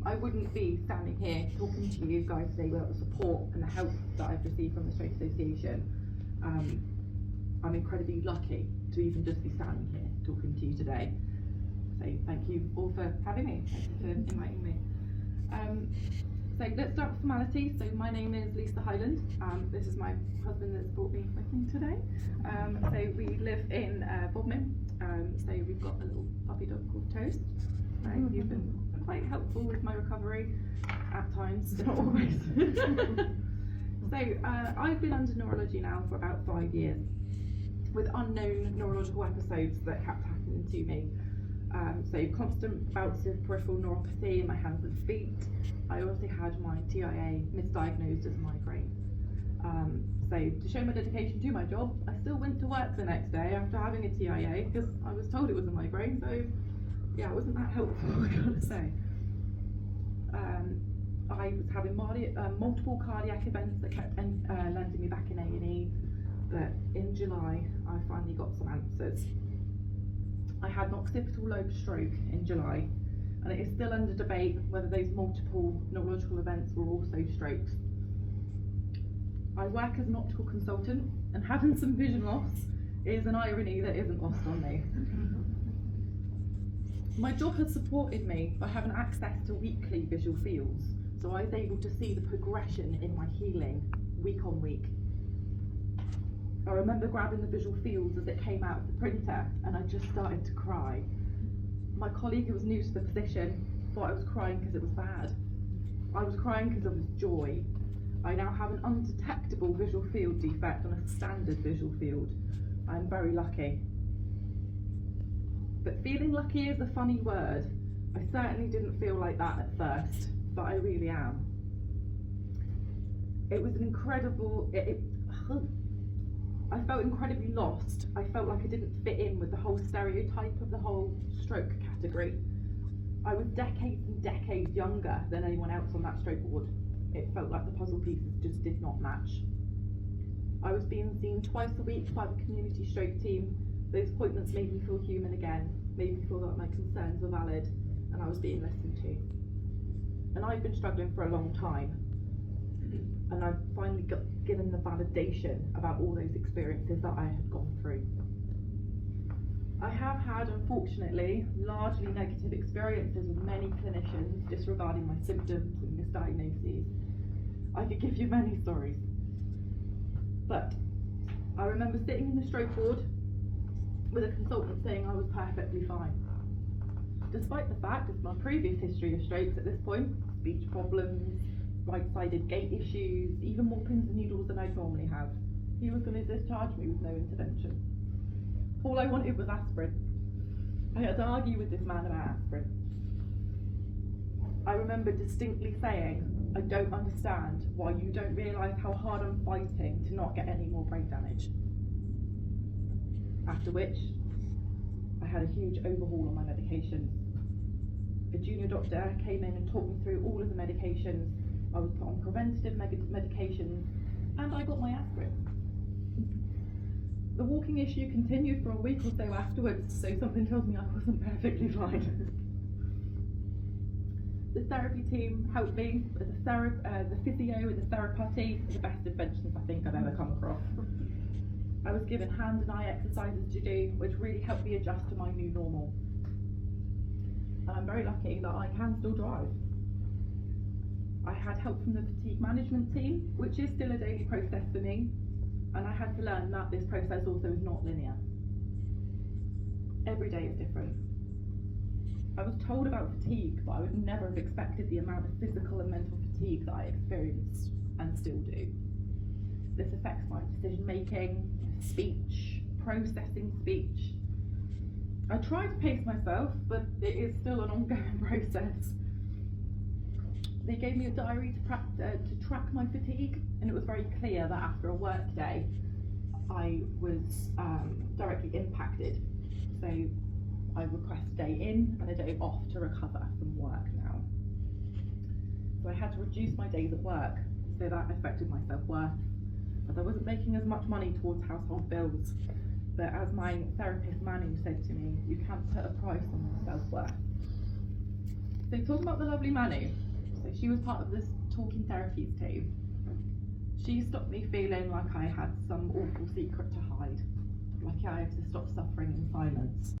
I wouldn't be standing here talking to you guys today without the support and the help that I've received from the Stroke Association. I'm incredibly lucky to even just be standing here talking to you today. So thank you all for having me, thank you for inviting me. So let's start with formalities. So my name is Lisa Highland. This is my husband that's brought me with me today. So we live in Bodmin. So we've got a little puppy dog called Toast. You've been quite helpful with my recovery at times, not always. So I've been under neurology now for about 5 years, with unknown neurological episodes that kept happening to me. So constant bouts of peripheral neuropathy in my hands and feet. I also had my TIA misdiagnosed as migraine. So to show my dedication to my job, I still went to work the next day after having a TIA because I was told it was a migraine. So yeah, it wasn't that helpful, I gotta say. I was having multiple cardiac events that kept landing me back in A&E, but in July I finally got some answers. I had an occipital lobe stroke in July, and it is still under debate whether those multiple neurological events were also strokes. I work as an optical consultant, and having some vision loss is an irony that isn't lost on me. My job has supported me by having access to weekly visual fields, so I was able to see the progression in my healing week on week. I remember grabbing the visual fields as it came out of the printer, and I just started to cry. My colleague who was new to the position thought I was crying because it was bad. I was crying because it was joy. I now have an undetectable visual field defect on a standard visual field. I'm very lucky. But feeling lucky is a funny word. I certainly didn't feel like that at first, but I really am. It was an incredible, I felt incredibly lost. I felt like I didn't fit in with the whole stereotype of the whole stroke category. I was decades and decades younger than anyone else on that stroke ward. It felt like the puzzle pieces just did not match. I was being seen twice a week by the community stroke team. Those appointments made me feel human again, made me feel that my concerns were valid and I was being listened to. And I've been struggling for a long time, and I've finally got given the validation about all those experiences that I had gone through. I have had, unfortunately, largely negative experiences with many clinicians disregarding my symptoms and misdiagnoses. I could give you many stories, but I remember sitting in the stroke ward with a consultant saying I was perfectly fine, despite the fact of my previous history of strokes at this point, speech problems, right-sided gait issues, even more pins and needles than I'd normally have. He was going to discharge me with no intervention. All I wanted was aspirin. I had to argue with this man about aspirin. I remember distinctly saying, I don't understand why you don't realise how hard I'm fighting to not get any more brain damage. After which, I had a huge overhaul on my medication. A junior doctor came in and talked me through all of the medications. I was put on preventative medications, and I got my aspirin. The walking issue continued for a week or so afterwards, so something tells me I wasn't perfectly fine. The therapy team helped me, the physio and the therapy, the best inventions I think I've ever come across. I was given hand and eye exercises to do, which really helped me adjust to my new normal. And I'm very lucky that I can still drive. I had help from the fatigue management team, which is still a daily process for me, and I had to learn that this process also is not linear. Every day is different. I was told about fatigue, but I would never have expected the amount of physical and mental fatigue that I experience and still do. This affects my decision making, speech, processing speech. I try to pace myself, but it is still an ongoing process. They gave me a diary to track my fatigue, and it was very clear that after a work day, I was directly impacted. So I request a day in and a day off to recover from work now. So I had to reduce my days at work, so that affected my self-worth, as I wasn't making as much money towards household bills. But as my therapist Manu said to me, you can't put a price on your self-worth. So talking about the lovely Manu, so she was part of this talking therapies team. She stopped me feeling like I had some awful secret to hide, like I had to stop suffering in silence.